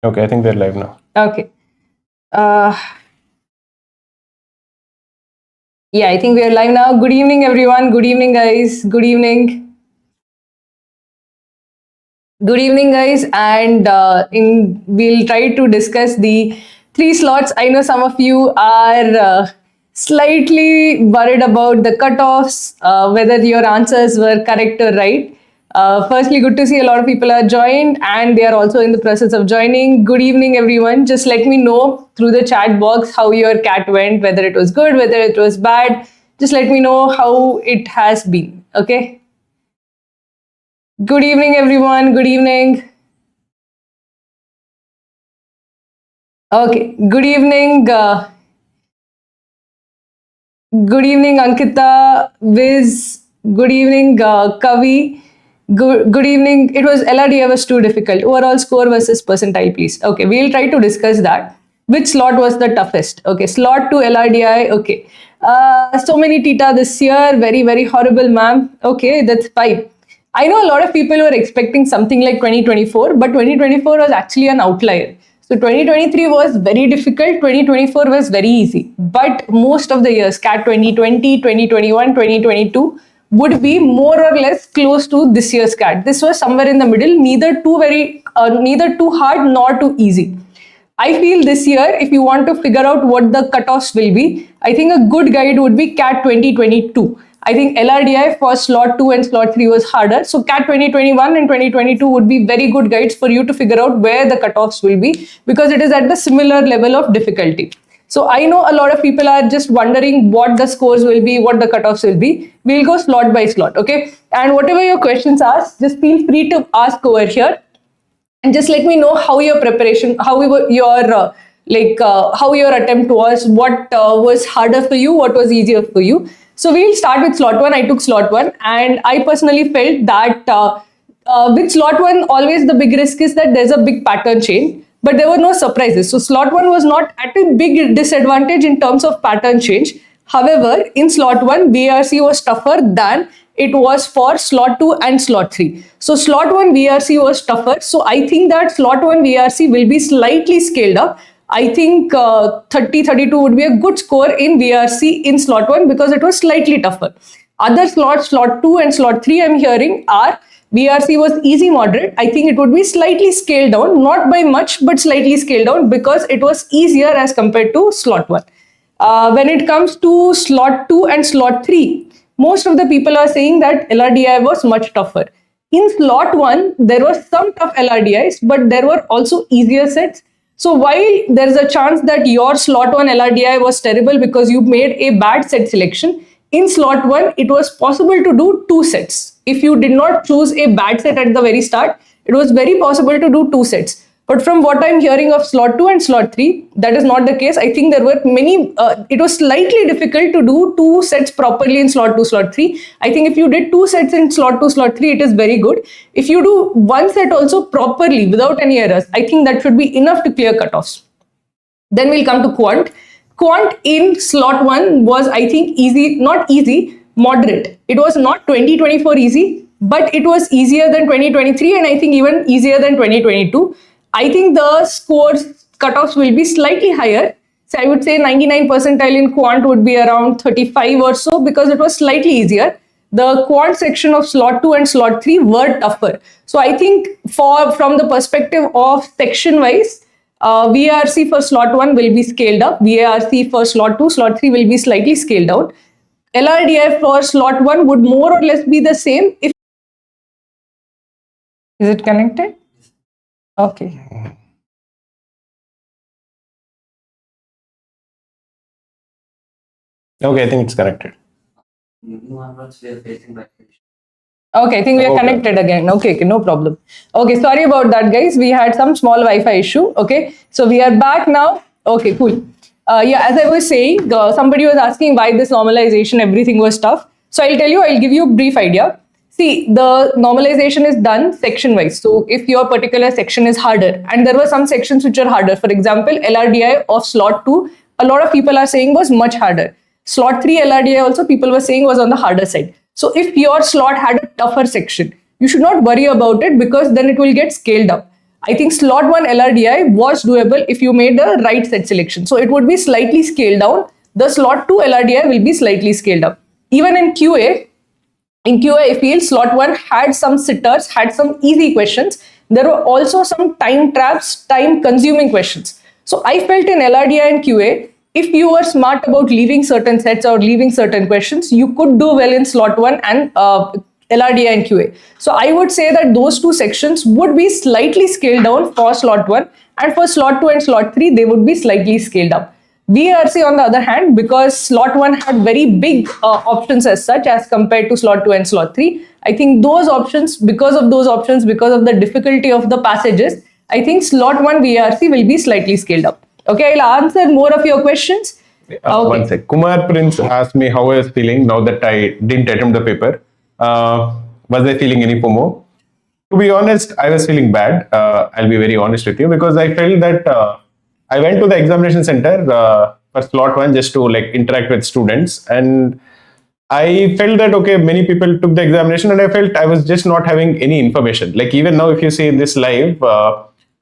Okay, I think we're live now. Okay. Yeah, I think we are live now. Good evening, everyone. Good evening, guys. Good evening. Good evening, guys. And we'll try to discuss the 3 slots. I know some of you are slightly worried about the cutoffs, whether your answers were correct or right. Firstly, good to see a lot of people are joined and they are also in the process of joining. Good evening, everyone. Just let me know through the chat box how your CAT went, whether it was good, whether it was bad. Just let me know how it has been. Okay. Good evening, everyone. Good evening. Okay. Good evening. Good evening, Ankita, Viz. Good evening, Kavi. Good evening. It was LRDI was too difficult. Overall score versus percentile, please. Okay, we'll try to discuss that. Which slot was the toughest? Okay, slot to LRDI. Okay. So many Tita this year. Very, very horrible, ma'am. Okay, that's fine. I know a lot of people were expecting something like 2024, but 2024 was actually an outlier. So 2023 was very difficult, 2024 was very easy. But most of the years, CAT 2020, 2021, 2022, would be more or less close to this year's CAT. This was somewhere in the middle, neither too hard nor too easy. I feel this year, if you want to figure out what the cutoffs will be, I think a good guide would be CAT 2022. I think LRDI for slot 2 and slot 3 was harder. So CAT 2021 and 2022 would be very good guides for you to figure out where the cutoffs will be because it is at the similar level of difficulty. So I know a lot of people are just wondering what the scores will be, what the cutoffs will be. We'll go slot by slot, okay? And whatever your questions are, just feel free to ask over here. And just let me know how your preparation, how your how your attempt was, what was harder for you, what was easier for you. So we'll start with slot 1. I took slot 1 and I personally felt that with slot 1, always the big risk is that there's a big pattern change, but there were no surprises. So slot 1 was not at a big disadvantage in terms of pattern change. However, in slot 1, VARC was tougher than it was for slot 2 and slot 3. So slot 1 VARC was tougher. So I think that slot 1 VARC will be slightly scaled up. I think 30-32 would be a good score in VARC in slot 1 because it was slightly tougher. Other slots, slot 2 and slot 3 I'm hearing are VARC was easy moderate. I think it would be slightly scaled down, not by much, but slightly scaled down because it was easier as compared to slot 1. When it comes to slot 2 and slot 3, most of the people are saying that LRDI was much tougher. In slot 1, there were some tough LRDIs, but there were also easier sets. So while there is a chance that your slot 1 LRDI was terrible because you made a bad set selection, in slot 1, it was possible to do 2 sets. If you did not choose a bad set at the very start, it was very possible to do 2 sets. But from what I'm hearing of slot 2 and slot 3, that is not the case. I think there were many, it was slightly difficult to do 2 sets properly in slot 2, slot 3. I think if you did 2 sets in slot 2, slot 3, it is very good. If you do 1 set also properly without any errors, I think that should be enough to clear cutoffs. Then we'll come to Quant. Quant in slot 1 was, I think, easy, not easy, moderate. It was not 2024 easy, but it was easier than 2023 and I think even easier than 2022. I think the scores cutoffs will be slightly higher. So I would say 99 percentile in Quant would be around 35 or so because it was slightly easier. The Quant section of slot 2 and slot 3 were tougher. So I think from the perspective of section wise, VARC for slot 1 will be scaled up. VARC for slot 2, slot 3 will be slightly scaled down. LRDI for slot 1 would more or less be the same. Is it connected? Okay. Okay, I think it's connected. Okay, I think we are connected again. Okay, no problem. Okay, sorry about that, guys. We had some small Wi-Fi issue. Okay, so we are back now. Okay, cool. Yeah, as I was saying, somebody was asking why this normalization, everything was tough. So I'll tell you, I'll give you a brief idea. See, the normalization is done section-wise. So if your particular section is harder, and there were some sections which are harder. For example, LRDI of slot 2, a lot of people are saying was much harder. Slot 3 LRDI also people were saying was on the harder side. So if your slot had a tougher section, you should not worry about it because then it will get scaled up. I think slot 1 LRDI was doable if you made the right set selection. So it would be slightly scaled down. The slot 2 LRDI will be slightly scaled up. Even in QA, I feel slot 1 had some sitters, had some easy questions. There were also some time traps, time consuming questions. So I felt in LRDI and QA, if you were smart about leaving certain sets or leaving certain questions, you could do well in slot 1 and LRDI and QA. So I would say that those two sections would be slightly scaled down for slot 1, and for slot 2 and slot 3, they would be slightly scaled up. VARC on the other hand, because slot 1 had very big options as such as compared to slot 2 and slot 3, I think those options, because of the difficulty of the passages, I think slot 1 VARC will be slightly scaled up. Okay, I'll answer more of your questions. Okay. One sec. Kumar Prince asked me how I was feeling now that I didn't attempt the paper. Was I feeling any FOMO? To be honest, I was feeling bad. I'll be very honest with you, because I felt that I went to the examination center for slot 1 just to like interact with students, and I felt that okay, many people took the examination, and I felt I was just not having any information. Like even now, if you see in this live,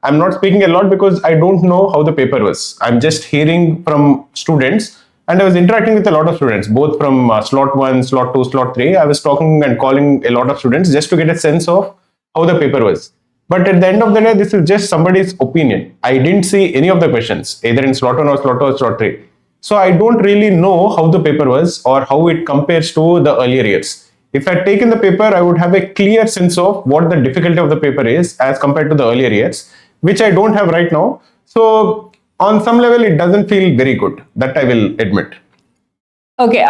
I'm not speaking a lot because I don't know how the paper was. I'm just hearing from students, and I was interacting with a lot of students, both from slot 1, slot 2, slot 3. I was talking and calling a lot of students just to get a sense of how the paper was. But at the end of the day, this is just somebody's opinion. I didn't see any of the questions, either in slot 1 or slot 2 or slot 3. So I don't really know how the paper was or how it compares to the earlier years. If I had taken the paper, I would have a clear sense of what the difficulty of the paper is as compared to the earlier years, which I don't have right now. So on some level, it doesn't feel very good. That I will admit. Okay,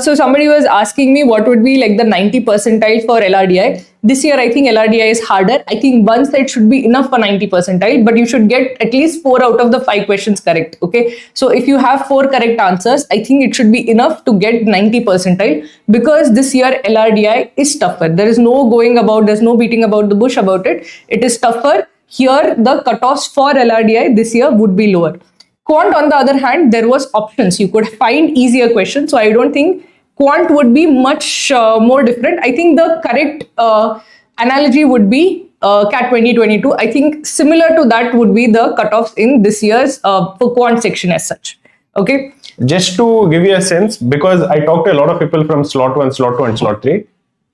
so somebody was asking me what would be like the 90 percentile for LRDI. This year, I think LRDI is harder. I think one set should be enough for 90 percentile, but you should get at least 4 out of the 5 questions correct. Okay, so if you have 4 correct answers, I think it should be enough to get 90 percentile, because this year LRDI is tougher. There is no going about, there's no beating about the bush about it. It is tougher. Here, the cutoffs for LRDI this year would be lower. Quant, on the other hand, there was options. You could find easier questions. So I don't think Quant would be much more different. I think the correct analogy would be CAT 2022. I think similar to that would be the cutoffs in this year's for Quant section as such. Okay. Just to give you a sense, because I talked to a lot of people from slot 1, slot 2 and slot 3,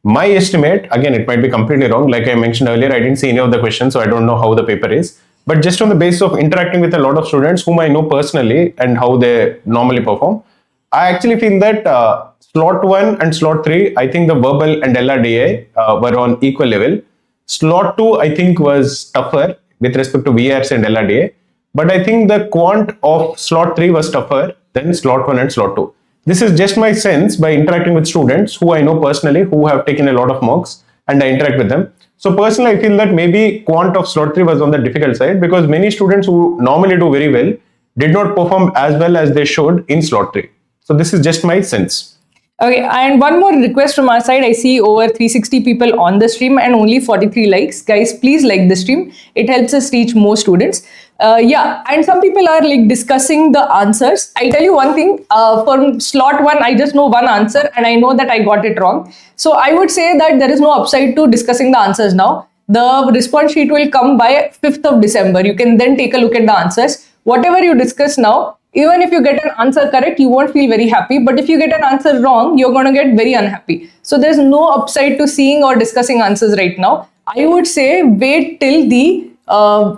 my estimate, again, it might be completely wrong. Like I mentioned earlier, I didn't see any of the questions, so I don't know how the paper is. But just on the basis of interacting with a lot of students whom I know personally and how they normally perform, I actually feel that slot 1 and slot 3, I think the verbal and LRDI were on equal level. Slot 2, I think, was tougher with respect to VARC and LRDI. But I think the quant of slot 3 was tougher than slot 1 and slot 2. This is just my sense by interacting with students who I know personally, who have taken a lot of mocks, and I interact with them. So personally, I feel that maybe quant of slot 3 was on the difficult side, because many students who normally do very well did not perform as well as they should in slot 3. So this is just my sense. Okay, and one more request from our side. I see over 360 people on the stream and only 43 likes. Guys, please like the stream. It helps us reach more students. Yeah, and some people are like discussing the answers. I tell you one thing, for slot 1, I just know one answer and I know that I got it wrong. So I would say that there is no upside to discussing the answers now. The response sheet will come by 5th of December. You can then take a look at the answers. Whatever you discuss now, even if you get an answer correct, you won't feel very happy. But if you get an answer wrong, you're going to get very unhappy. So there's no upside to seeing or discussing answers right now. I would say wait till the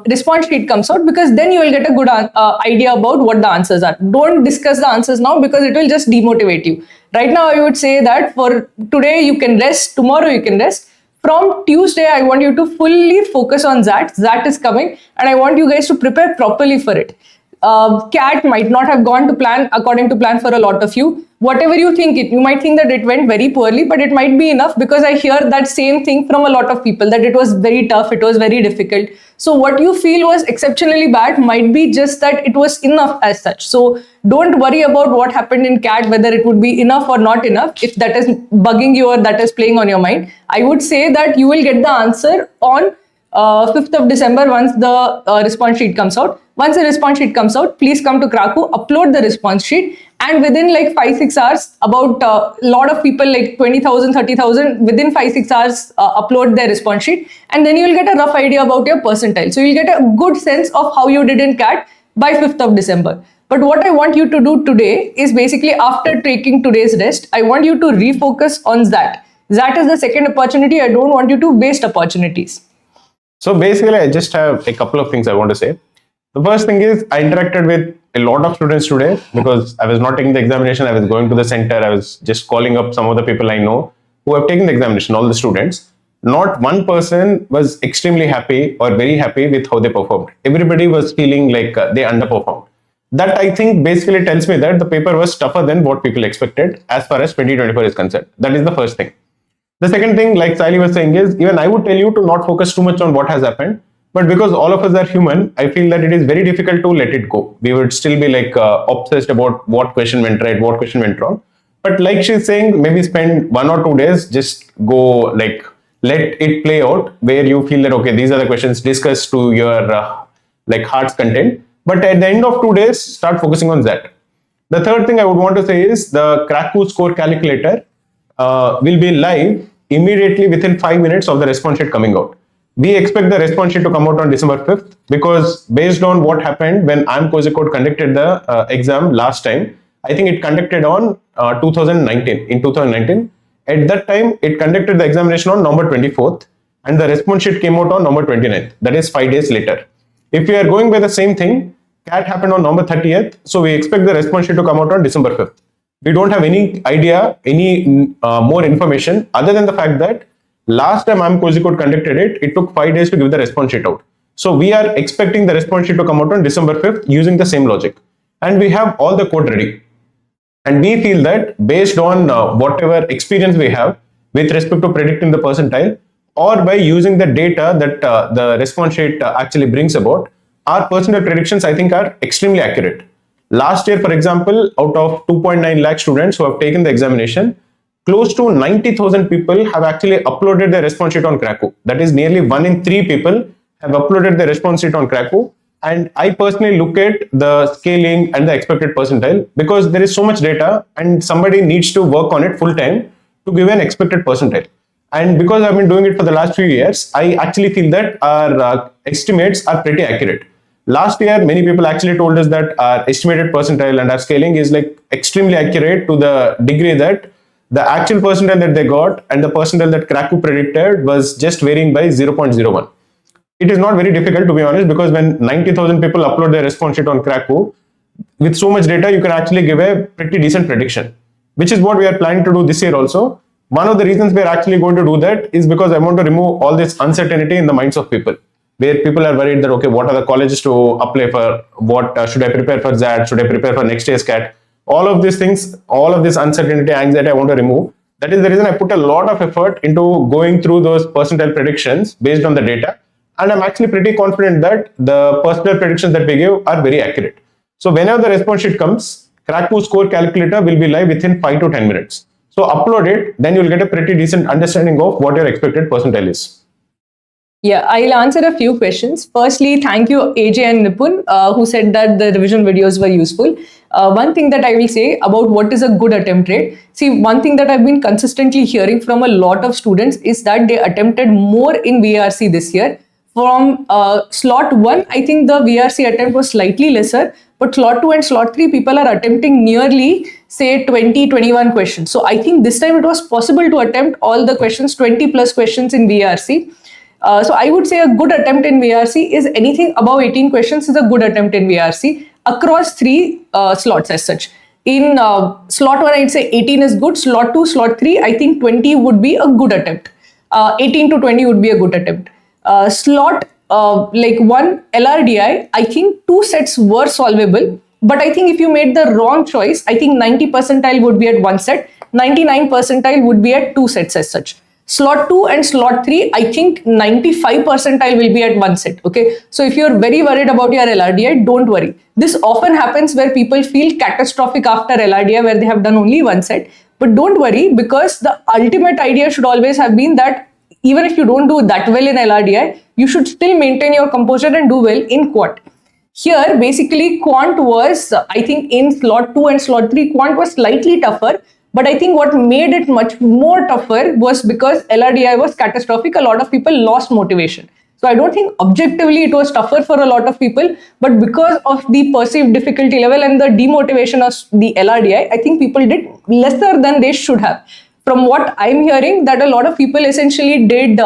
response sheet comes out, because then you will get a good idea about what the answers are. Don't discuss the answers now, because it will just demotivate you. Right now, I would say that for today, you can rest. Tomorrow, you can rest. From Tuesday, I want you to fully focus on ZAT. ZAT is coming, and I want you guys to prepare properly for it. CAT might not have gone to plan according to plan for a lot of you. Whatever you think you might think that it went very poorly, but it might be enough, because I hear that same thing from a lot of people, that it was very tough, it was very difficult. So what you feel was exceptionally bad might be just that it was enough as such. So don't worry about what happened in CAT, whether it would be enough or not enough. If that is bugging you or that is playing on your mind, I would say that you will get the answer on 5th of December once the response sheet comes out. Once the response sheet comes out, please come to Cracku, upload the response sheet, And within like 5-6 hours, about a lot of people, like 20,000, 30,000, within 5-6 hours upload their response sheet, and then you'll get a rough idea about your percentile. So you'll get a good sense of how you did in CAT by 5th of December. But what I want you to do today is basically, after taking today's rest, I want you to refocus on that. That is the second opportunity. I don't want you to waste opportunities. So basically, I just have a couple of things I want to say. The first thing is I interacted with a lot of students today because I was not taking the examination. I was going to the center. I was just calling up some of the people I know who have taken the examination, all the students. Not one person was extremely happy or very happy with how they performed. Everybody was feeling like they underperformed. That, I think, basically tells me that the paper was tougher than what people expected as far as 2024 is concerned. That is the first thing. The second thing, like Sayali was saying, is even I would tell you to not focus too much on what has happened. But because all of us are human, I feel that it is very difficult to let it go. We would still be like obsessed about what question went right, what question went wrong. But like she's saying, maybe spend 1 or 2 days, just go like let it play out where you feel that, okay, these are the questions, discuss to your like heart's content. But at the end of 2 days, start focusing on that. The third thing I would want to say is the Cracku score calculator will be live immediately within 5 minutes of the response sheet coming out. We expect the response sheet to come out on December 5th because based on what happened when IIM Kozhikode conducted the exam last time, I think it conducted on 2019. In 2019, at that time, it conducted the examination on November 24th and the response sheet came out on November 29th. That is 5 days later. If we are going by the same thing, CAT happened on November 30th, so we expect the response sheet to come out on December 5th. We don't have any idea, any more information other than the fact that last time IIM Kozhikode conducted it, it took 5 days to give the response sheet out. So we are expecting the response sheet to come out on December 5th using the same logic. And we have all the code ready. And we feel that based on whatever experience we have with respect to predicting the percentile, or by using the data that the response sheet actually brings about, our percentile predictions, I think, are extremely accurate. Last year, for example, out of 2.9 lakh students who have taken the examination, close to 90,000 people have actually uploaded their response sheet on Cracku. That is nearly 1 in 3 people have uploaded their response sheet on Cracku. And I personally look at the scaling and the expected percentile because there is so much data and somebody needs to work on it full time to give an expected percentile. And because I've been doing it for the last few years, I actually feel that our estimates are pretty accurate. Last year, many people actually told us that our estimated percentile and our scaling is like extremely accurate to the degree that the actual percentile that they got and the percentile that Cracku predicted was just varying by 0.01. It is not very difficult, to be honest, because when 90,000 people upload their response sheet on Cracku, with so much data, you can actually give a pretty decent prediction, which is what we are planning to do this year also. One of the reasons we are actually going to do that is because I want to remove all this uncertainty in the minds of people, where people are worried that, okay, what are the colleges to apply for? What should I prepare for that? Should I prepare for next year's CAT? All of these things, all of this uncertainty, anxiety, I want to remove. That is the reason I put a lot of effort into going through those percentile predictions based on the data. And I'm actually pretty confident that the percentile predictions that we give are very accurate. So whenever the response sheet comes, Cracku score calculator will be live within 5 to 10 minutes. So upload it, then you'll get a pretty decent understanding of what your expected percentile is. Yeah, I'll answer a few questions. Firstly, thank you, AJ and Nipun, who said that the revision videos were useful. One thing that I will say about what is a good attempt rate. See, one thing that I've been consistently hearing from a lot of students is that they attempted more in VARC this year. From slot 1, I think the VARC attempt was slightly lesser, but slot 2 and slot 3, people are attempting nearly, say, 20, 21 questions. So I think this time it was possible to attempt all the questions, 20 plus questions in VARC. So I would say a good attempt in VARC is anything above 18 questions is a good attempt in VARC across 3 slots as such. In slot 1, I'd say 18 is good. Slot 2, slot 3, I think 20 would be a good attempt. 18 to 20 would be a good attempt. Slot like 1 LRDI, I think 2 sets were solvable. But I think if you made the wrong choice, I think 90 percentile would be at 1 set, 99 percentile would be at 2 sets as such. Slot 2 and slot 3, I think 95 percentile will be at 1 set. Okay, so if you're very worried about your LRDI, don't worry. This often happens where people feel catastrophic after LRDI where they have done only 1 set. But don't worry, because the ultimate idea should always have been that even if you don't do that well in LRDI, you should still maintain your composure and do well in Quant. Here, basically, Quant was, I think, in slot 2 and slot 3, Quant was slightly tougher. But I think what made it much more tougher was because LRDI was catastrophic. A lot of people lost motivation. So I don't think objectively it was tougher for a lot of people, but because of the perceived difficulty level and the demotivation of the LRDI, I think people did lesser than they should have. From what I'm hearing, that a lot of people essentially did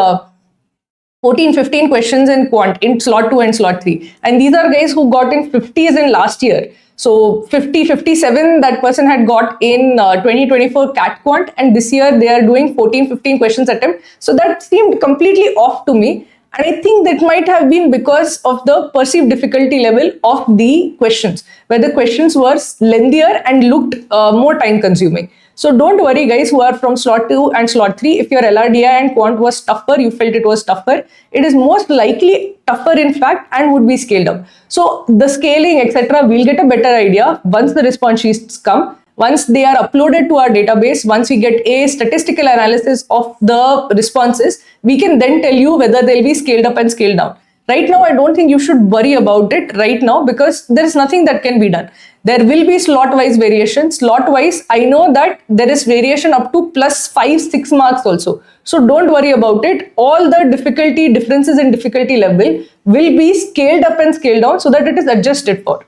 14, 15 questions in Quant in slot 2 and slot 3. And these are guys who got in 50s in last year. So 50, 57 that person had got in 2024 CAT Quant, and this year they are doing 14, 15 questions attempt. So that seemed completely off to me. And I think that might have been because of the perceived difficulty level of the questions, where the questions were lengthier and looked more time consuming. So don't worry, guys who are from slot 2 and slot 3. If your LRDI and Quant was tougher, you felt it was tougher, it is most likely tougher in fact and would be scaled up. So the scaling, etc., we'll get a better idea once the response sheets come. Once they are uploaded to our database, once we get a statistical analysis of the responses, we can then tell you whether they'll be scaled up and scaled down. Right now, I don't think you should worry about it right now because there is nothing that can be done. There will be slot-wise variation. Slot-wise, I know that there is variation up to plus 5, 6 marks also. So don't worry about it. All the difficulty differences in difficulty level will be scaled up and scaled down so that it is adjusted for.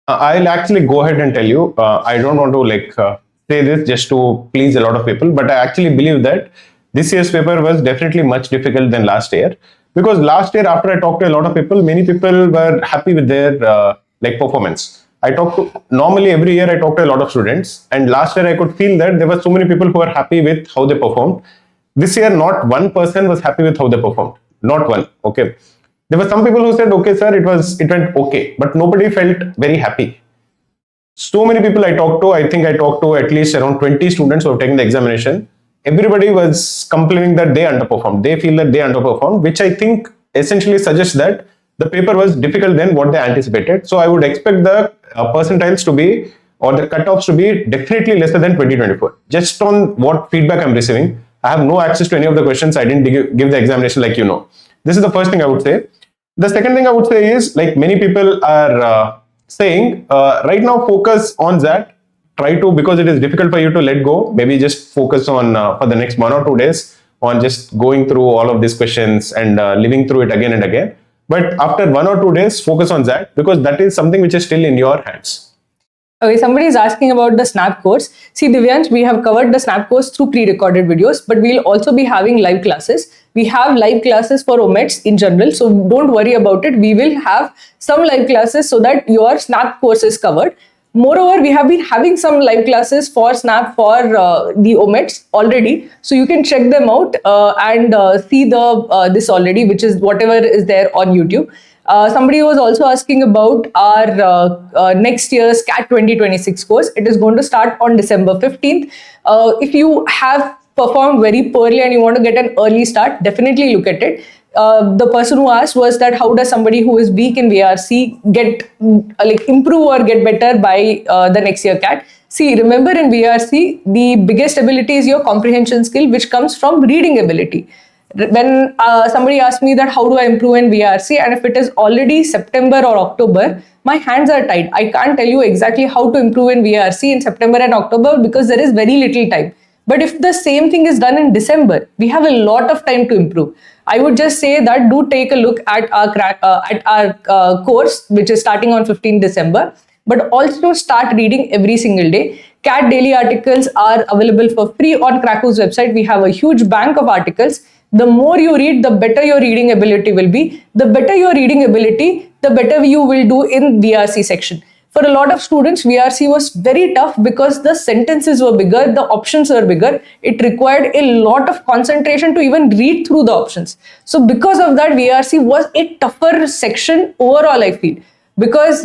I'll actually go ahead and tell you. I don't want to say this just to please a lot of people, but I actually believe that this year's paper was definitely much difficult than last year. Because last year, after I talked to a lot of people, many people were happy with their performance. Normally every year I talk to a lot of students, and last year I could feel that there were so many people who were happy with how they performed. This year, not one person was happy with how they performed. Not one. Okay. There were some people who said, okay, sir, it went okay, but nobody felt very happy. So many people I talked to, I think I talked to at least around 20 students who have taken the examination. Everybody was complaining that they underperformed. They feel that they underperformed, which I think essentially suggests that the paper was difficult than what they anticipated. So I would expect the percentiles to be, or the cutoffs to be definitely lesser than 2024. Just on what feedback I'm receiving, I have no access to any of the questions. I didn't give the examination like you know. This is the first thing I would say. The second thing I would say is, like many people are saying, right now focus on that. Try to, because it is difficult for you to let go, maybe just focus on for the next 1 or 2 days on just going through all of these questions and living through it again and again. But after 1 or 2 days, focus on that because that is something which is still in your hands. Okay, somebody is asking about the Snap course. See, Divyansh, we have covered the Snap course through pre-recorded videos, but we'll also be having live classes. We have live classes for OMETs in general, so don't worry about it. We will have some live classes so that your Snap course is covered. Moreover, we have been having some live classes for Snap for the OMETs already. So you can check them out and see this already, which is whatever is there on YouTube. Somebody was also asking about our next year's CAT 2026 course. It is going to start on December 15th. If you have performed very poorly and you want to get an early start, definitely look at it. The person who asked was that how does somebody who is weak in VARC get improve or get better by the next year CAT? See, remember in VARC, the biggest ability is your comprehension skill, which comes from reading ability. When somebody asked me that how do I improve in VARC, and if it is already September or October, my hands are tied. I can't tell you exactly how to improve in VARC in September and October because there is very little time. But if the same thing is done in December, we have a lot of time to improve. I would just say that do take a look at our course, which is starting on 15th December, but also start reading every single day. CAT daily articles are available for free on Cracku's website. We have a huge bank of articles. The more you read, the better your reading ability will be. The better your reading ability, the better you will do in VARC section. For a lot of students, VARC was very tough because the sentences were bigger, the options were bigger. It required a lot of concentration to even read through the options. So because of that, VARC was a tougher section overall, I feel. Because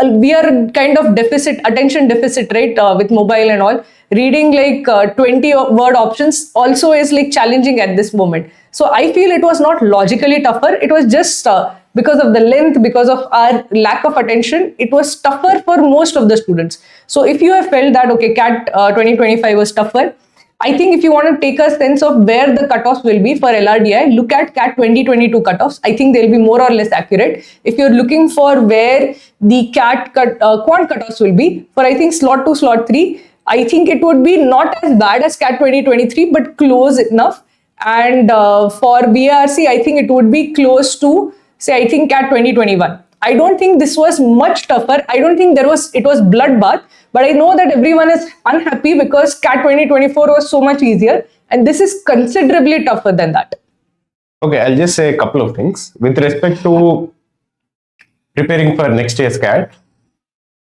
we are kind of attention deficit, right, with mobile and all. Reading 20 word options also is challenging at this moment. So I feel it was not logically tougher. It was just because of the length, because of our lack of attention, it was tougher for most of the students. So if you have felt that, okay, CAT 2025 was tougher, I think if you want to take a sense of where the cutoffs will be for LRDI, look at CAT 2022 cutoffs. I think they'll be more or less accurate. If you're looking for where the Quant cutoffs will be, for I think slot 2, slot 3, I think it would be not as bad as CAT 2023, but close enough. And for VARC, I think it would be close to, say, I think CAT 2021. I don't think this was much tougher. I don't think it was bloodbath, but I know that everyone is unhappy because CAT 2024 was so much easier, and this is considerably tougher than that. Okay, I'll just say a couple of things with respect to preparing for next year's CAT.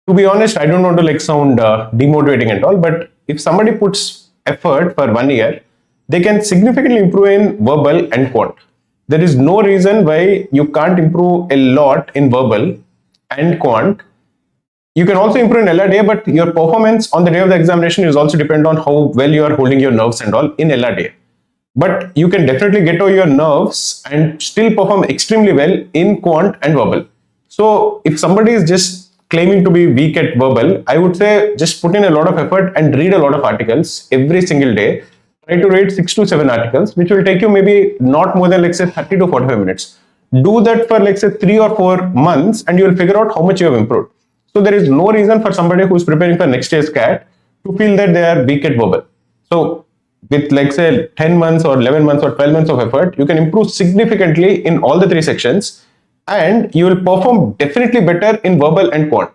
To be honest, I don't want to sound demotivating and all, but if somebody puts effort for 1 year, they can significantly improve in verbal and quant. There is no reason why you can't improve a lot in verbal and quant. You can also improve in LRDI, but your performance on the day of the examination is also dependent on how well you are holding your nerves and all in LRDI. But you can definitely get over your nerves and still perform extremely well in quant and verbal. So if somebody is just claiming to be weak at verbal, I would say just put in a lot of effort and read a lot of articles every single day. Try to read 6 to 7 articles, which will take you maybe not more than say 30 to 45 minutes. Do that for say 3 or 4 months and you will figure out how much you have improved. So there is no reason for somebody who is preparing for next year's CAT to feel that they are weak at verbal. So with say 10 months or 11 months or 12 months of effort, you can improve significantly in all the 3 sections and you will perform definitely better in verbal and quant.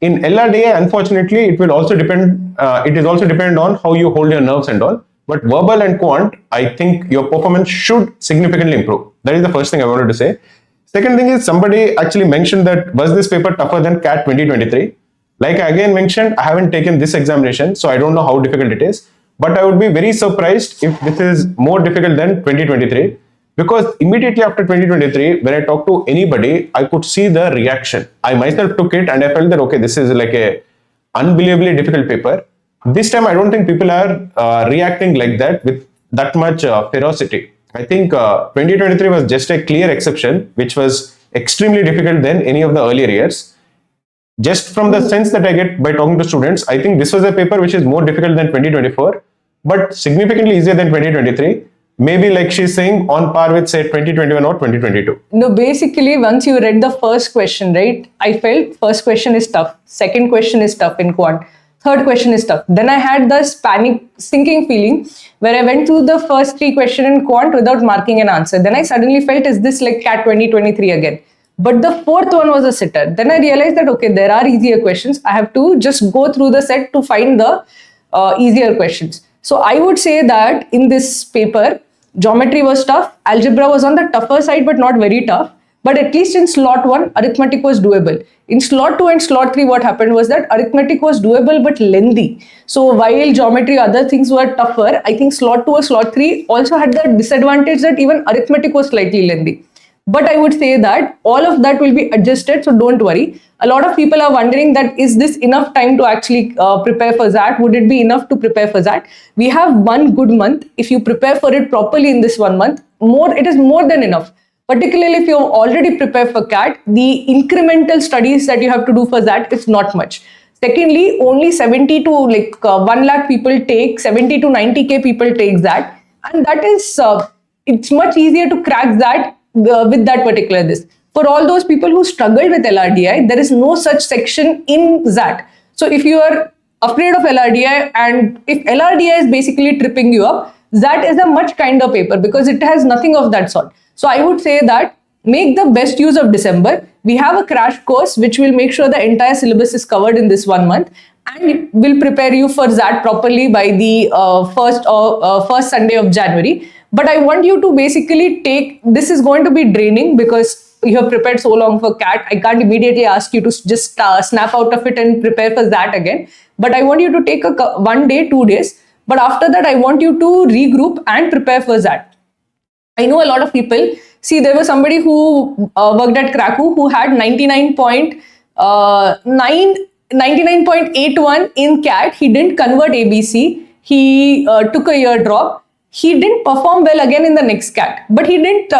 In LRDI, unfortunately, it will also depend. It is also dependent on how you hold your nerves and all. But verbal and quant, I think your performance should significantly improve. That is the first thing I wanted to say. Second thing is somebody actually mentioned that was this paper tougher than CAT 2023? Like I again mentioned, I haven't taken this examination, so I don't know how difficult it is. But I would be very surprised if this is more difficult than 2023. Because immediately after 2023, when I talked to anybody, I could see the reaction. I myself took it and I felt that, okay, this is like a unbelievably difficult paper. This time, I don't think people are reacting like that with that much ferocity. I think 2023 was just a clear exception, which was extremely difficult than any of the earlier years. Just from the sense that I get by talking to students, I think this was a paper which is more difficult than 2024, but significantly easier than 2023. Maybe like she's saying on par with say 2021 or 2022. No, basically once you read the first question, right, I felt first question is tough, second question is tough in quant, third question is tough. Then I had this panic sinking feeling where I went through the first 3 questions in quant without marking an answer. Then I suddenly felt, is this like CAT 2023 again? But the fourth one was a sitter. Then I realized that, okay, there are easier questions. I have to just go through the set to find the easier questions. So I would say that in this paper, geometry was tough, algebra was on the tougher side but not very tough, but at least in slot 1, arithmetic was doable. In slot 2 and slot 3, what happened was that arithmetic was doable but lengthy. So while geometry, other things were tougher, I think slot 2 or slot 3 also had the disadvantage that even arithmetic was slightly lengthy. But I would say that all of that will be adjusted, so don't worry. A lot of people are wondering that is this enough time to actually prepare for that? Would it be enough to prepare for that? We have 1 good month. If you prepare for it properly in this 1 month, it is more than enough. Particularly if you have already prepared for CAT, the incremental studies that you have to do for that is not much. Secondly, only 70 to 1 lakh people take, 70 to 90K people take that. And that is, it's much easier to crack that with that particular this. For all those people who struggled with LRDI, there is no such section in that. So if you are afraid of LRDI and if LRDI is basically tripping you up, that is a much kinder paper because it has nothing of that sort. So I would say that make the best use of December. We have a crash course which will make sure the entire syllabus is covered in this 1 month and will prepare you for that properly by the first Sunday of January. But I want you to basically this is going to be draining because you have prepared so long for CAT. I can't immediately ask you to just snap out of it and prepare for that again. But I want you to take 1 day, 2 days. But after that, I want you to regroup and prepare for that. I know a lot of people, see, there was somebody who worked at Cracku who had 99.81 in CAT. He didn't convert ABC. He took a year drop. He didn't perform well again in the next CAT, but he didn't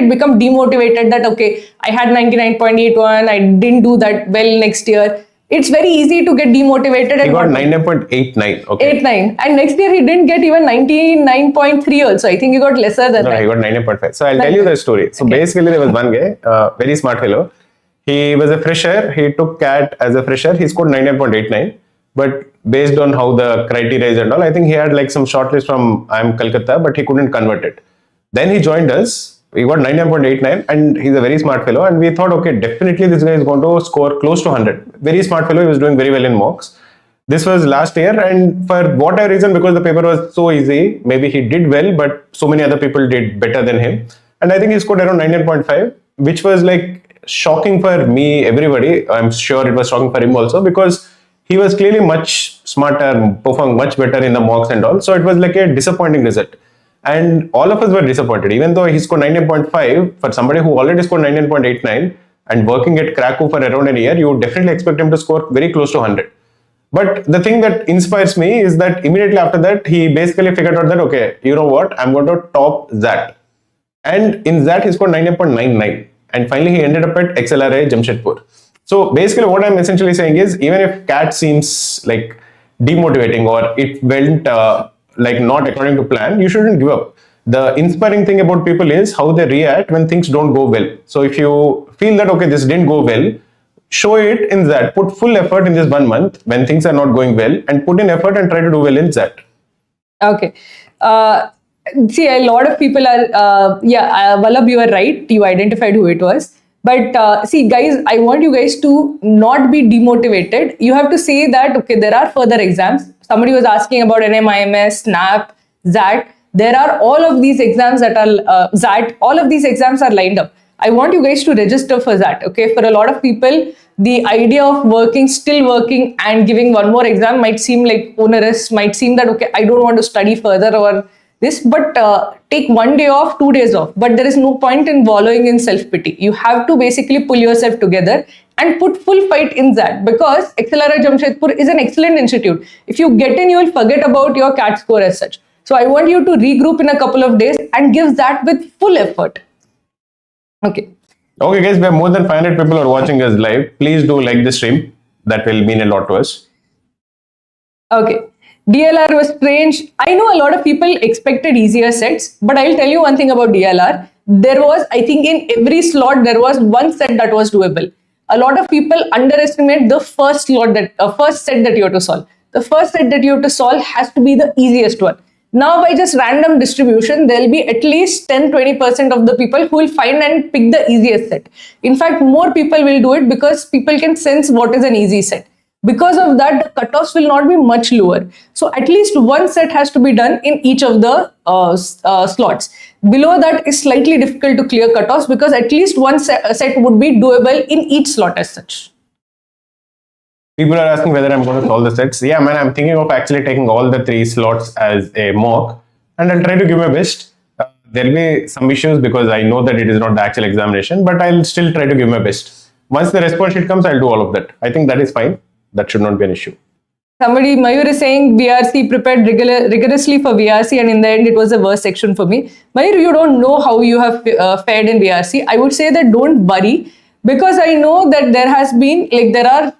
become demotivated that, okay, I had 99.81, I didn't do that well next year. it's very easy to get demotivated. He and got not- 99.89. Okay. 89, and next year he didn't get even 99.3 also. I think he got lesser than No, that. he got 99.5. So I'll tell you the story. So basically, there was one guy, very smart fellow. He was a fresher. He took CAT as a fresher. He scored 99.89. But based on how the criteria is and all, I think he had like some shortlist from I'm Calcutta, but he couldn't convert it. Then he joined us. He got 99.89, and he's a very smart fellow. And we thought, okay, definitely this guy is going to score close to 100. Very smart fellow. He was doing very well in mocks. This was last year, and for whatever reason, because the paper was so easy, maybe he did well, but so many other people did better than him. And I think he scored around 99.5, which was like shocking for me, everybody. I'm sure it was shocking for him also, because he was clearly much smarter, performing much better in the mocks and all. So it was like a disappointing result. And all of us were disappointed, even though he scored 99.5. For somebody who already scored 99.89 and working at Cracku for around a year, you would definitely expect him to score very close to 100. But the thing that inspires me is that immediately after that, he basically figured out that, okay, you know what, I'm going to top that. And in that, he scored 99.99. And finally, he ended up at XLRI Jamshedpur. So basically, what I'm essentially saying is, even if CAT seems like demotivating or it went like not according to plan, you shouldn't give up. The inspiring thing about people is how they react when things don't go well. So if you feel that, okay, this didn't go well, show it in that. Put full effort in this 1 month when things are not going well, and put in effort and try to do well in that. Okay. See, a lot of people are, Vallabh, you are right. You identified who it was. But see, guys, I want you guys to not be demotivated. You have to say that, okay, there are further exams. Somebody was asking about NMIMS, SNAP, ZAT. There are all of these exams that are, ZAT, all of these exams are lined up. I want you guys to register for that. Okay, for a lot of people, the idea of still working and giving one more exam might seem like onerous, might seem that, okay, I don't want to study further or this, but take 1 day off, 2 days off. But there is no point in wallowing in self-pity. You have to basically pull yourself together and put full fight in that, because XLRI Jamshedpur is an excellent institute. If you get in, you will forget about your CAT score as such. So I want you to regroup in a couple of days and give that with full effort. Okay. Okay, guys, we have more than 500 people who are watching us live. Please do like the stream. That will mean a lot to us. Okay. DLR was strange. I know a lot of people expected easier sets, but I'll tell you one thing about DLR. There was, I think in every slot, there was one set that was doable. A lot of people underestimate the first set that you have to solve. The first set that you have to solve has to be the easiest one. Now, by just random distribution, there will be at least 10-20% of the people who will find and pick the easiest set. In fact, more people will do it because people can sense what is an easy set. Because of that, the cutoffs will not be much lower. So at least one set has to be done in each of the slots. Below that is slightly difficult to clear cutoffs, because at least one set would be doable in each slot as such. People are asking whether I'm going to solve the sets. Yeah, man, I'm thinking of actually taking all the 3 slots as a mock, and I'll try to give my best. There'll be some issues because I know that it is not the actual examination, but I'll still try to give my best. Once the response sheet comes, I'll do all of that. I think that is fine. That should not be an issue. Somebody, Mayur is saying VRC prepared rigorously for VRC, and in the end it was the worst section for me. Mayur, you don't know how you have fared in VRC. I would say that don't worry, because I know that there are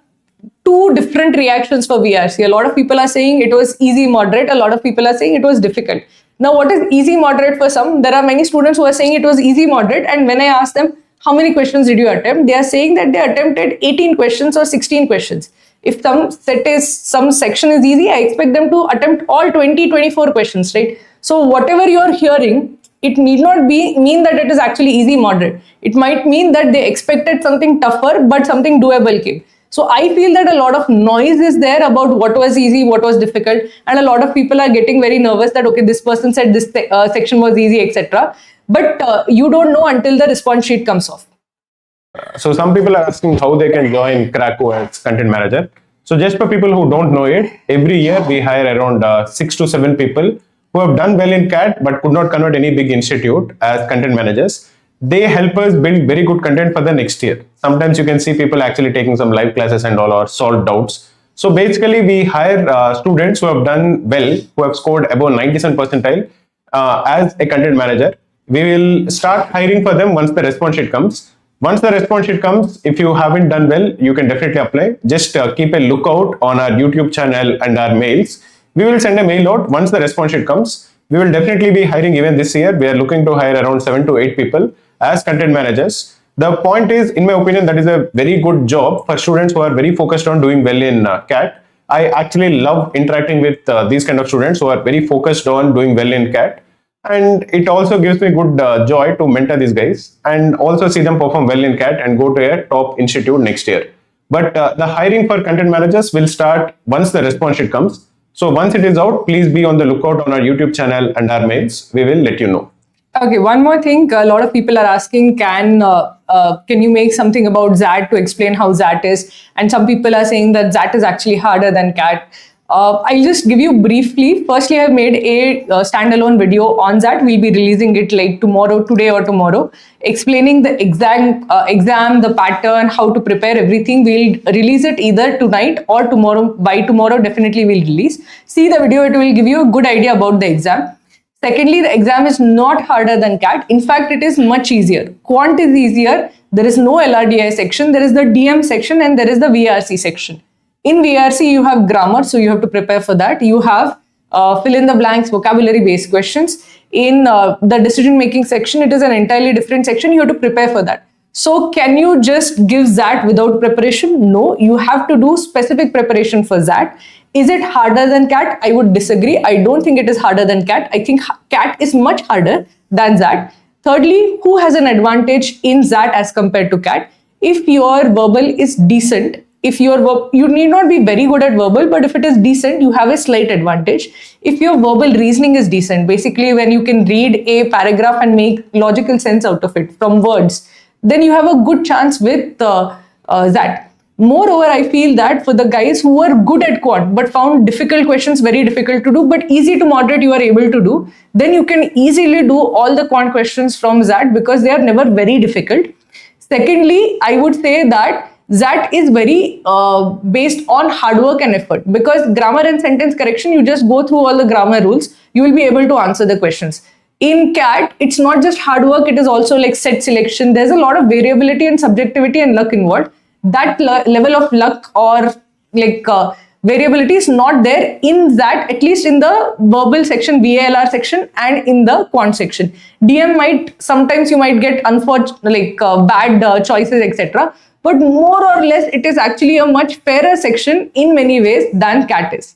2 different reactions for VRC. A lot of people are saying it was easy, moderate. A lot of people are saying it was difficult. Now, what is easy, moderate for some? There are many students who are saying it was easy, moderate, and when I ask them, how many questions did you attempt? They are saying that they attempted 18 questions or 16 questions. If some section is easy, I expect them to attempt all 20-24 questions, right? So whatever you are hearing, it need not mean that it is actually easy, moderate. It might mean that they expected something tougher, but something doable came. So I feel that a lot of noise is there about what was easy, what was difficult, and a lot of people are getting very nervous that, okay, this person said this section was easy, etc. But you don't know until the response sheet comes off. So some people are asking how they can join Cracku as content manager. So just for people who don't know it, every year we hire around 6 to 7 people who have done well in CAT but could not convert any big institute as content managers. They help us build very good content for the next year. Sometimes you can see people actually taking some live classes and all, or solve doubts. So basically we hire students who have done well, who have scored above 97 percentile as a content manager. We will start hiring for them once the response sheet comes. Once the response sheet comes, if you haven't done well, you can definitely apply. Just keep a lookout on our YouTube channel and our mails. We will send a mail out once the response sheet comes. We will definitely be hiring even this year. We are looking to hire around 7 to 8 people as content managers. The point is, in my opinion, that is a very good job for students who are very focused on doing well in CAT. I actually love interacting with these kind of students who are very focused on doing well in CAT. And it also gives me good joy to mentor these guys and also see them perform well in CAT and go to a top institute next year. But the hiring for content managers will start once the response sheet comes. So once it is out, please be on the lookout on our YouTube channel and our mails. We will let you know. Okay, one more thing. A lot of people are asking, can you make something about ZAT to explain how ZAT is? And some people are saying that ZAT is actually harder than CAT. I'll just give you briefly. Firstly, I've made a standalone video on ZAT. We'll be releasing it like today or tomorrow, explaining the exam, the pattern, how to prepare everything. We'll release it either tonight or tomorrow. By tomorrow, definitely we'll release. See the video, it will give you a good idea about the exam. Secondly, the exam is not harder than CAT. In fact, it is much easier. Quant is easier. There is no LRDI section. There is the DM section and there is the VARC section. In VARC, you have grammar, so you have to prepare for that. You have fill in the blanks, vocabulary-based questions. In the decision-making section, it is an entirely different section. You have to prepare for that. So can you just give ZAT without preparation? No, you have to do specific preparation for ZAT. Is it harder than CAT? I would disagree. I don't think it is harder than CAT. I think CAT is much harder than ZAT. Thirdly, who has an advantage in ZAT as compared to CAT? If your verbal is decent, you need not be very good at verbal, but if it is decent, you have a slight advantage. If your verbal reasoning is decent, basically when you can read a paragraph and make logical sense out of it from words, then you have a good chance with ZAT. Moreover, I feel that for the guys who are good at Quant but found difficult questions very difficult to do, but easy to moderate you are able to do, then you can easily do all the Quant questions from ZAT because they are never very difficult. Secondly, I would say that ZAT is very based on hard work and effort, because grammar and sentence correction, you just go through all the grammar rules, you will be able to answer the questions. In CAT, it's not just hard work, it is also like set selection. There's a lot of variability and subjectivity and luck involved. That level of luck or like variability is not there in ZAT, at least in the verbal section, VALR section, and in the Quant section. DM sometimes you might get bad choices, etc. But more or less, it is actually a much fairer section in many ways than CAT is.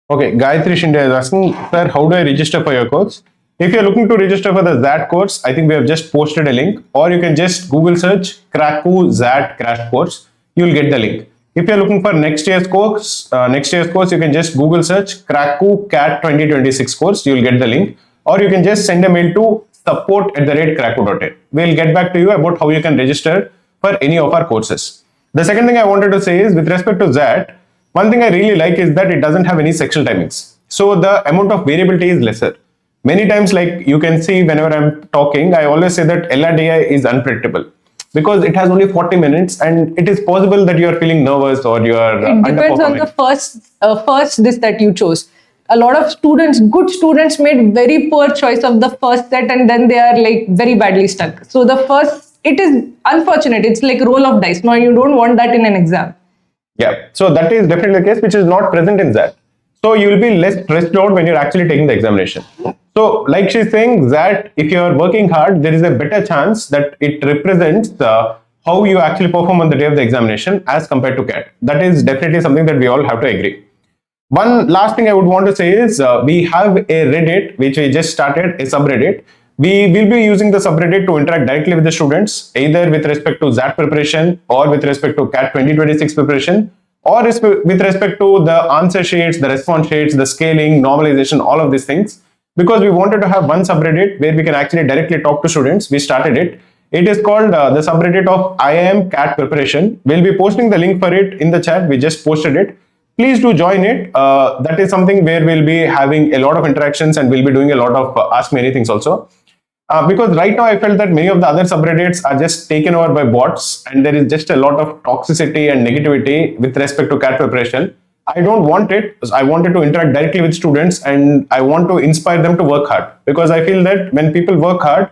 Okay, Gayatri Shinde is asking, sir, how do I register for your course? If you're looking to register for the ZAT course, I think we have just posted a link, or you can just Google search Cracku ZAT crash course. You'll get the link. If you're looking for next year's course, you can just Google search Cracku CAT 2026 course. You'll get the link, or you can just send a mail to support@cracku.in. We'll get back to you about how you can register for any of our courses. The second thing I wanted to say is, with respect to ZAT, one thing I really like is that it doesn't have any sectional timings. So the amount of variability is lesser. Many times, like you can see whenever I'm talking, I always say that LRDI is unpredictable because it has only 40 minutes and it is possible that you are feeling nervous or you are It depends on the first this that you chose. A lot of students, good students, made very poor choice of the first set and then they are like very badly stuck. So the first, it is unfortunate. It's like roll of dice. No, you don't want that in an exam. Yeah, so that is definitely the case, which is not present in ZAT. So you will be less stressed out when you're actually taking the examination. So like she's saying that if you're working hard, there is a better chance that it represents how you actually perform on the day of the examination as compared to CAT. That is definitely something that we all have to agree. One last thing I would want to say is we have a Reddit, which we just started, a subreddit. We will be using the subreddit to interact directly with the students, either with respect to ZAT preparation or with respect to CAT 2026 preparation, or with respect to the answer sheets, the response sheets, the scaling, normalization, all of these things. Because we wanted to have one subreddit where we can actually directly talk to students, we started it. It is called the subreddit of I am CAT preparation. We'll be posting the link for it in the chat. We just posted it. Please do join it. That is something where we'll be having a lot of interactions and we'll be doing a lot of Ask Me Anythings also. Because right now I felt that many of the other subreddits are just taken over by bots and there is just a lot of toxicity and negativity with respect to CAT preparation. I don't want it. I wanted to interact directly with students and I want to inspire them to work hard, because I feel that when people work hard,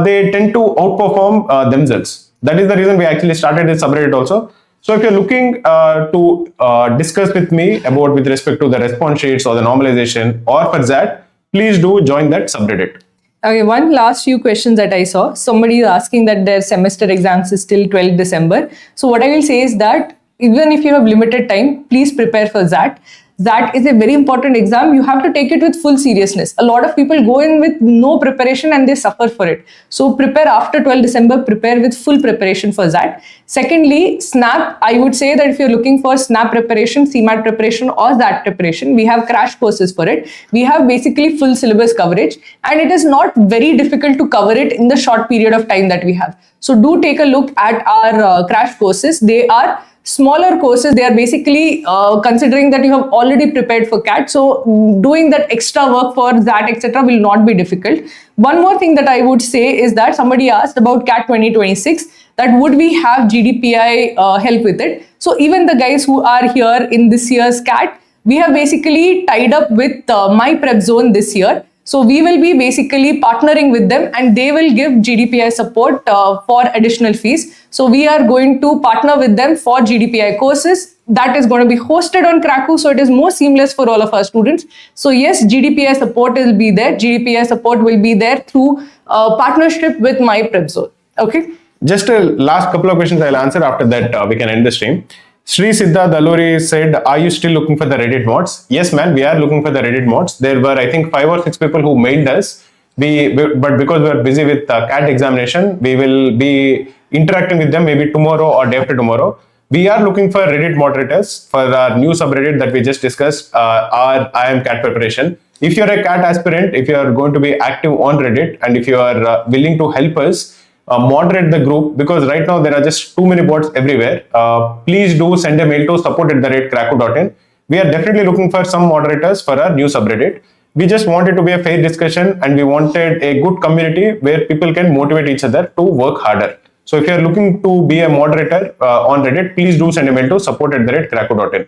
they tend to outperform themselves. That is the reason we actually started this subreddit also. So if you're looking to discuss with me about with respect to the response sheets or the normalization or for that, please do join that subreddit. Okay, one last few questions that I saw. Somebody is asking that their semester exams is till 12th December. So what I will say is that even if you have limited time, please prepare for that. That is a very important exam. You have to take it with full seriousness. A lot of people go in with no preparation and they suffer for it. So prepare after 12 December, prepare with full preparation for that. Secondly, SNAP, I would say that if you're looking for SNAP preparation, CMAT preparation or that preparation, we have crash courses for it. We have basically full syllabus coverage and it is not very difficult to cover it in the short period of time that we have. So do take a look at our crash courses. They are smaller courses. They are basically considering that you have already prepared for CAT. So doing that extra work for that, etc. will not be difficult. One more thing that I would say is that somebody asked about CAT 2026, that would we have GDPI help with it? So even the guys who are here in this year's CAT, we have basically tied up with My Prep Zone this year. So we will be basically partnering with them and they will give GDPI support for additional fees. So we are going to partner with them for GDPI courses. That is going to be hosted on Cracku, so it is more seamless for all of our students. So yes, GDPI support will be there. GDPI support will be there through partnership with My Prep Zone. Okay. Just a last couple of questions I'll answer. After that, we can end the stream. Sri Siddha Daluri said, are you still looking for the Reddit mods? Yes, man, we are looking for the Reddit mods. There were, I think, 5 or 6 people who mailed us. But because we are busy with CAT examination, we will be interacting with them maybe tomorrow or day after tomorrow. We are looking for Reddit moderators for our new subreddit that we just discussed, our I am CATPreparation. If you're a CAT aspirant, if you are going to be active on Reddit, and if you are willing to help us, moderate the group, because right now there are just too many bots everywhere. Please do send a mail to support@cracku.in. We are definitely looking for some moderators for our new subreddit. We just want it to be a fair discussion and we wanted a good community where people can motivate each other to work harder. So if you are looking to be a moderator on Reddit, please do send a mail to support@cracku.in.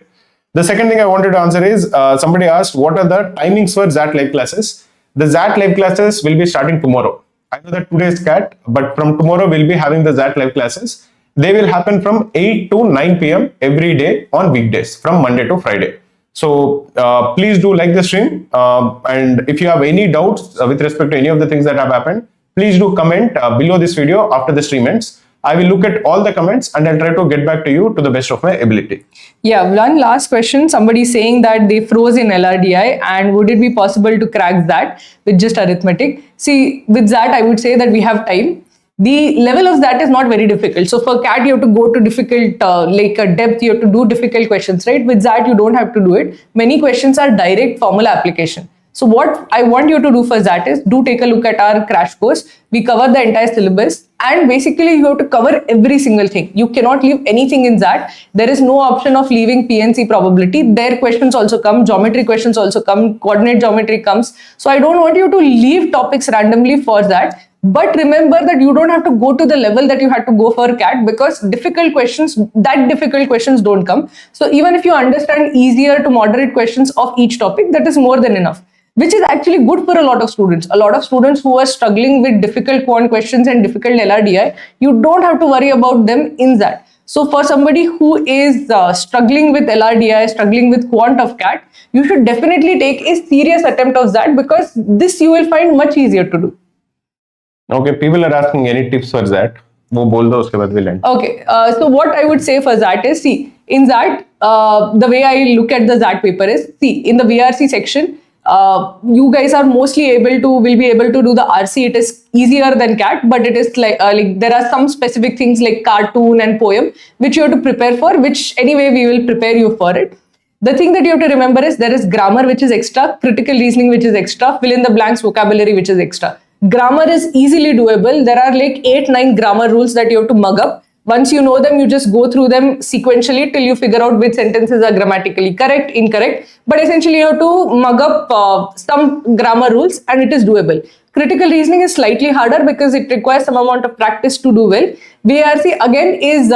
The second thing I wanted to answer is somebody asked, what are the timings for ZAT live classes? The ZAT live classes will be starting tomorrow. I know that today is CAT, but from tomorrow we'll be having the ZAT live classes. They will happen from 8 to 9 p.m. every day on weekdays from Monday to Friday. So please do like the stream. And if you have any doubts with respect to any of the things that have happened, please do comment below this video after the stream ends. I will look at all the comments and I'll try to get back to you to the best of my ability. Yeah, one last question. Somebody saying that they froze in LRDI and would it be possible to crack that with just arithmetic? See, with that, I would say that we have time. The level of that is not very difficult. So for CAT, you have to go to difficult, like a depth, you have to do difficult questions, right? With that, you don't have to do it. Many questions are direct formula application. So what I want you to do for that is do take a look at our crash course. We cover the entire syllabus and basically you have to cover every single thing. You cannot leave anything in that. There is no option of leaving PNC probability. Their questions also come, geometry questions also come, coordinate geometry comes. So I don't want you to leave topics randomly for that. But remember that you don't have to go to the level that you had to go for CAT because difficult questions don't come. So even if you understand easier to moderate questions of each topic, that is more than enough, which is actually good for a lot of students. A lot of students who are struggling with difficult quant questions and difficult LRDI, you don't have to worry about them in that. So for somebody who is struggling with LRDI, struggling with quant of CAT, you should definitely take a serious attempt of that because this you will find much easier to do. Okay, people are asking any tips for that. वो बोल दो उसके बाद we'll end. Okay, so what I would say for that is, see, in that, the way I look at the ZAT paper is, see, in the VRC section, you guys are mostly will be able to do the RC. It is easier than CAT, but it is like there are some specific things like cartoon and poem, which you have to prepare for, which anyway we will prepare you for it. The thing that you have to remember is there is grammar, which is extra, critical reasoning, which is extra, fill in the blanks vocabulary, which is extra. Grammar is easily doable. There are like 8-9 grammar rules that you have to mug up. Once you know them, you just go through them sequentially till you figure out which sentences are grammatically correct, incorrect. But essentially, you have to mug up some grammar rules and it is doable. Critical reasoning is slightly harder because it requires some amount of practice to do well. VARC again is,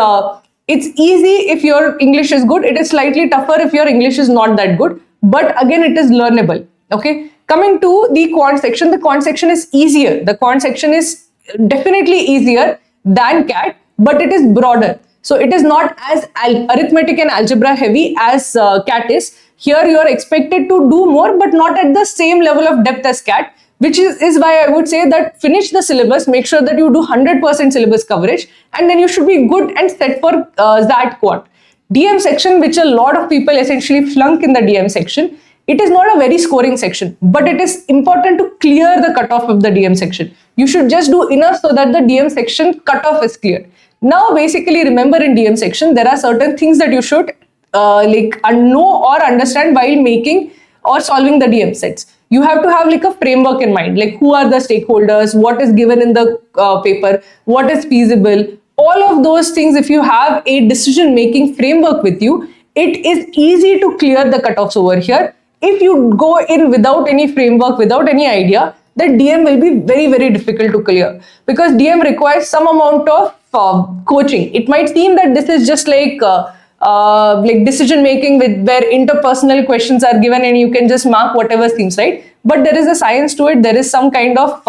it's easy if your English is good. It is slightly tougher if your English is not that good. But again, it is learnable. Okay. Coming to the quant section, the quant section is easier. The quant section is definitely easier than CAT. but it is broader. So it is not as arithmetic and algebra heavy as CAT is. Here you are expected to do more, but not at the same level of depth as CAT, which is why I would say that finish the syllabus, make sure that you do 100% syllabus coverage, and then you should be good and set for that Quant. DM section, which a lot of people essentially flunk in the DM section, it is not a very scoring section, but it is important to clear the cutoff of the DM section. You should just do enough so that the DM section cutoff is clear. Now, basically, remember in DM section, there are certain things that you should know or understand while making or solving the DM sets. You have to have like a framework in mind, like who are the stakeholders, what is given in the paper, what is feasible. All of those things, if you have a decision-making framework with you, it is easy to clear the cutoffs over here. If you go in without any framework, without any idea, the DM will be very, very difficult to clear, because DM requires some amount of coaching. It might seem that this is just like decision making with where interpersonal questions are given and you can just mark whatever seems right. But there is a science to it. There is some kind of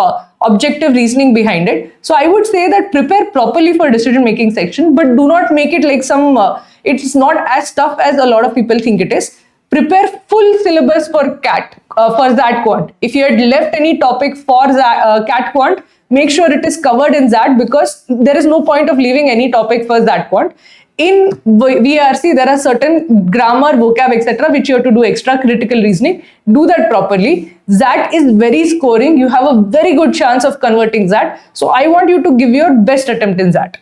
objective reasoning behind it. So I would say that prepare properly for decision making section, but do not make it like some. It's not as tough as a lot of people think it is. Prepare full syllabus for CAT, for that Quant. If you had left any topic for CAT Quant, make sure it is covered in that, because there is no point of leaving any topic for that Quant. In VARC, there are certain grammar, vocab, etc., which you have to do extra critical reasoning. Do that properly. That is very scoring. You have a very good chance of converting that. So I want you to give your best attempt in that.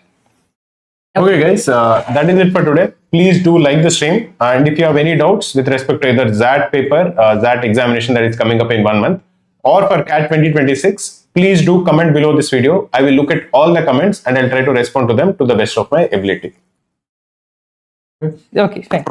Okay guys, that is it for today. Please do like the stream, and if you have any doubts with respect to either ZAT paper, ZAT examination that is coming up in 1 month, or for CAT 2026, please do comment below this video. I will look at all the comments and I'll try to respond to them to the best of my ability. Okay, fine.